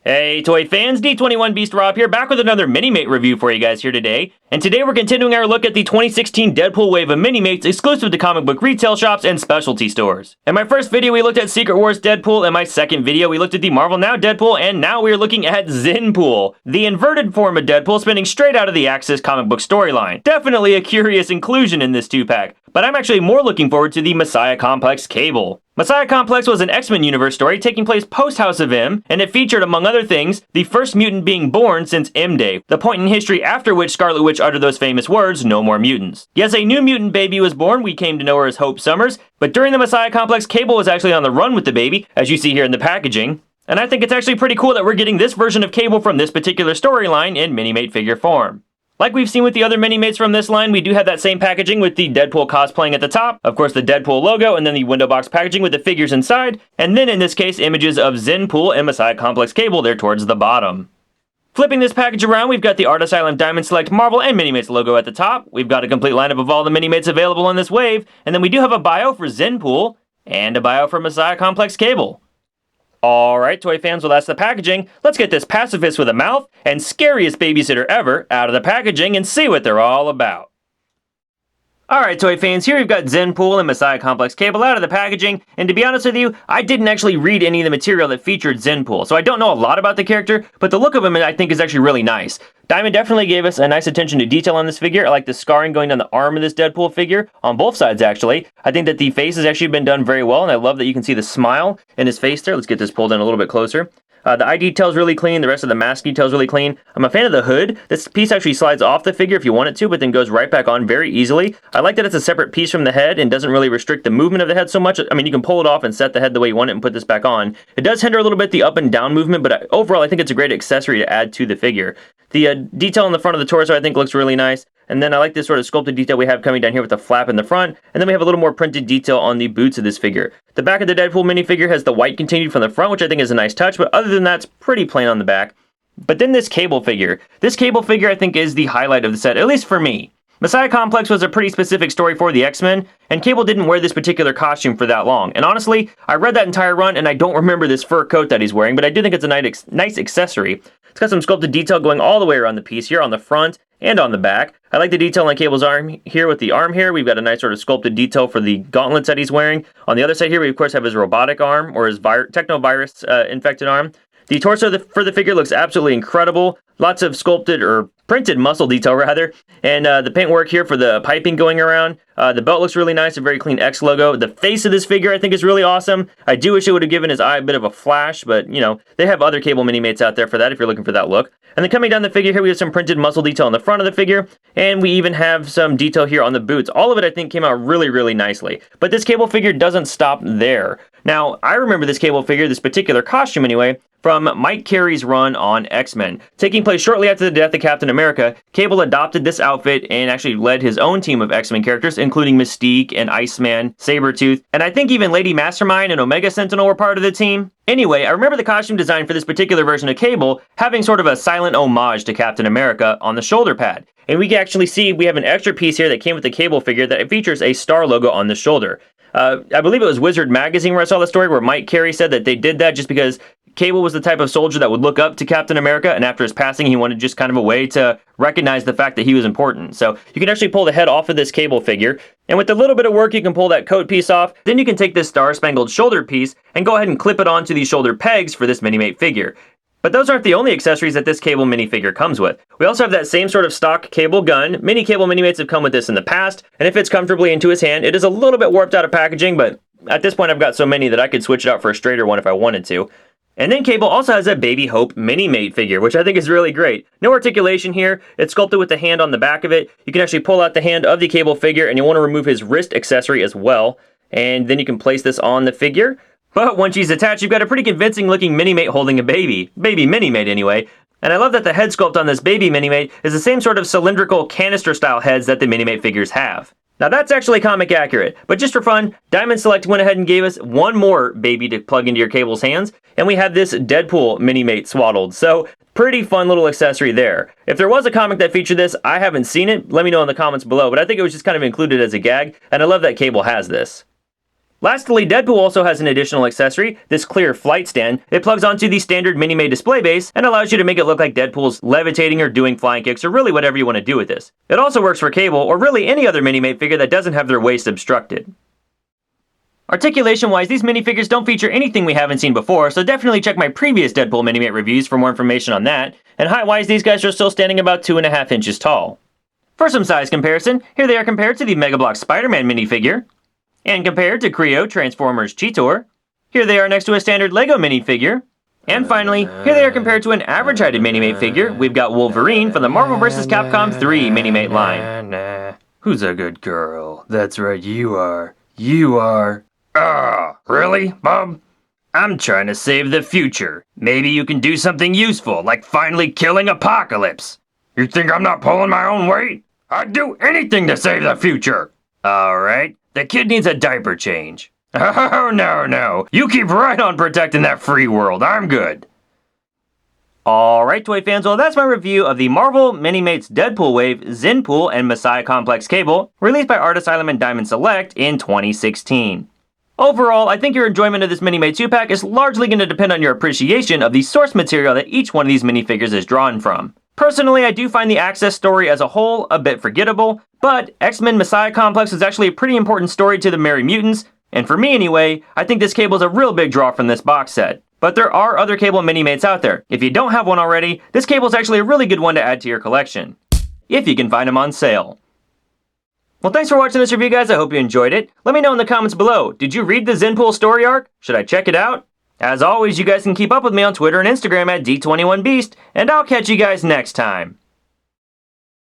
Hey toy fans, D21 Beast Rob here, back with another Minimate review for you guys here today. And today we're continuing our look at the 2016 Deadpool wave of Minimates exclusive to comic book retail shops and specialty stores. In my first video we looked at Secret Wars Deadpool, in my second video we looked at the Marvel Now Deadpool, and now we are looking at Zenpool, the inverted form of Deadpool spinning straight out of the Axis comic book storyline. Definitely a curious inclusion in this 2-pack, but I'm actually more looking forward to the Messiah Complex Cable. Messiah Complex was an X-Men universe story taking place post-House of M, and it featured, among other things, the first mutant being born since M-Day, the point in history after which Scarlet Witch uttered those famous words, "No more mutants." Yes, a new mutant baby was born, we came to know her as Hope Summers, but during the Messiah Complex, Cable was actually on the run with the baby, as you see here in the packaging. And I think it's actually pretty cool that we're getting this version of Cable from this particular storyline in Minimate figure form. Like we've seen with the other Minimates from this line, we do have that same packaging with the Deadpool cosplaying at the top, of course the Deadpool logo, and then the window box packaging with the figures inside, and then in this case images of Zenpool and Messiah Complex Cable there towards the bottom. Flipping this package around, we've got the Art Asylum Diamond Select Marvel and Minimates logo at the top, we've got a complete lineup of all the Minimates available in this wave, and then we do have a bio for Zenpool, and a bio for Messiah Complex Cable. Alright, toy fans, well that's the packaging. Let's get this pacifist with a mouth and scariest babysitter ever out of the packaging and see what they're all about. Alright, toy fans, here we've got Zenpool and Messiah Complex Cable out of the packaging, and to be honest with you, I didn't actually read any of the material that featured Zenpool, so I don't know a lot about the character, but the look of him I think is actually really nice. Diamond definitely gave us a nice attention to detail on this figure. I like the scarring going down the arm of this Deadpool figure, on both sides actually. I think that the face has actually been done very well, and I love that you can see the smile in his face there. Let's get this pulled in a little bit closer. The eye detail is really clean, the rest of the mask detail is really clean. I'm a fan of the hood. This piece actually slides off the figure if you want it to, but then goes right back on very easily. I like that it's a separate piece from the head and doesn't really restrict the movement of the head so much. I mean, you can pull it off and set the head the way you want it and put this back on. It does hinder a little bit the up and down movement, but overall I think it's a great accessory to add to the figure. The detail on the front of the torso I think looks really nice. And then I like this sort of sculpted detail we have coming down here with the flap in the front. And then we have a little more printed detail on the boots of this figure. The back of the Deadpool minifigure has the white continued from the front, which I think is a nice touch. But other than that, it's pretty plain on the back. But then this Cable figure. This Cable figure I think is the highlight of the set, at least for me. Messiah Complex was a pretty specific story for the X-Men, and Cable didn't wear this particular costume for that long. And honestly, I read that entire run and I don't remember this fur coat that he's wearing, but I do think it's a nice accessory. It's got some sculpted detail going all the way around the piece here on the front and on the back. I like the detail on Cable's arm here with the arm here. We've got a nice sort of sculpted detail for the gauntlets that he's wearing. On the other side here, we of course have his robotic arm, or his technovirus infected arm. The torso for the figure looks absolutely incredible. Lots of sculpted, or printed muscle detail rather. And the paintwork here for the piping going around. The belt looks really nice, a very clean X logo. The face of this figure I think is really awesome. I do wish it would have given his eye a bit of a flash, but you know, they have other Cable Minimates out there for that if you're looking for that look. And then coming down the figure here, we have some printed muscle detail on the front of the figure, and we even have some detail here on the boots. All of it I think came out really, really nicely. But this Cable figure doesn't stop there. Now, I remember this Cable figure, this particular costume anyway, from Mike Carey's run on X-Men. Taking place shortly after the death of Captain America, Cable adopted this outfit and actually led his own team of X-Men characters, including Mystique and Iceman, Sabretooth, and I think even Lady Mastermind and Omega Sentinel were part of the team. Anyway, I remember the costume design for this particular version of Cable having sort of a silent homage to Captain America on the shoulder pad. And we can actually see we have an extra piece here that came with the Cable figure that features a star logo on the shoulder. I believe it was Wizard Magazine where I saw the story where Mike Carey said that they did that just because Cable was the type of soldier that would look up to Captain America, and after his passing he wanted just kind of a way to recognize the fact that he was important. So you can actually pull the head off of this Cable figure, and with a little bit of work you can pull that coat piece off. Then you can take this star-spangled shoulder piece and go ahead and clip it onto these shoulder pegs for this Minimate figure. But those aren't the only accessories that this Cable minifigure comes with. We also have that same sort of stock Cable gun. Many Cable Minimates have come with this in the past, and it fits comfortably into his hand. It is a little bit warped out of packaging, but at this point I've got so many that I could switch it out for a straighter one if I wanted to. And then Cable also has a Baby Hope Minimate figure, which I think is really great. No articulation here. It's sculpted with the hand on the back of it. You can actually pull out the hand of the Cable figure, and you want to remove his wrist accessory as well. And then you can place this on the figure. But once she's attached, you've got a pretty convincing looking Minimate holding a baby. Baby Minimate anyway. And I love that the head sculpt on this Baby Minimate is the same sort of cylindrical canister style heads that the Minimate figures have. Now that's actually comic accurate, but just for fun, Diamond Select went ahead and gave us one more baby to plug into your Cable's hands, and we have this Deadpool Minimate swaddled, so pretty fun little accessory there. If there was a comic that featured this, I haven't seen it, let me know in the comments below, but I think it was just kind of included as a gag, and I love that Cable has this. Lastly, Deadpool also has an additional accessory, this clear flight stand. It plugs onto the standard Minimate display base and allows you to make it look like Deadpool's levitating or doing flying kicks or really whatever you want to do with this. It also works for Cable or really any other Minimate figure that doesn't have their waist obstructed. Articulation-wise, these minifigures don't feature anything we haven't seen before, so definitely check my previous Deadpool Minimate reviews for more information on that. And height-wise, these guys are still standing about 2.5 inches tall. For some size comparison, here they are compared to the Mega Bloks Spider-Man minifigure, and compared to Creo Transformers Cheetor. Here they are next to a standard Lego minifigure. And finally, here they are compared to an average-heighted Minimate figure. We've got Wolverine from the Marvel vs. Capcom 3 Minimate line. Who's a good girl? That's right, you are. You are. Really, Bob? I'm trying to save the future. Maybe you can do something useful, like finally killing Apocalypse. You think I'm not pulling my own weight? I'd do anything to save the future. Alright, the kid needs a diaper change. Oh, no. You keep right on protecting that free world. I'm good. Alright, toy fans, well that's my review of the Marvel Minimates Deadpool Wave, Zenpool, and Messiah Complex Cable, released by Asylum and Diamond Select in 2016. Overall, I think your enjoyment of this Minimate 2-pack is largely going to depend on your appreciation of the source material that each one of these minifigures is drawn from. Personally, I do find the Access story as a whole a bit forgettable, but X-Men Messiah Complex is actually a pretty important story to the Merry Mutants, and for me anyway, I think this Cable is a real big draw from this box set. But there are other Cable Minimates out there. If you don't have one already, this Cable is actually a really good one to add to your collection, if you can find them on sale. Well, thanks for watching this review, guys. I hope you enjoyed it. Let me know in the comments below. Did you read the Zenpool story arc? Should I check it out? As always, you guys can keep up with me on Twitter and Instagram at D21Beast, and I'll catch you guys next time.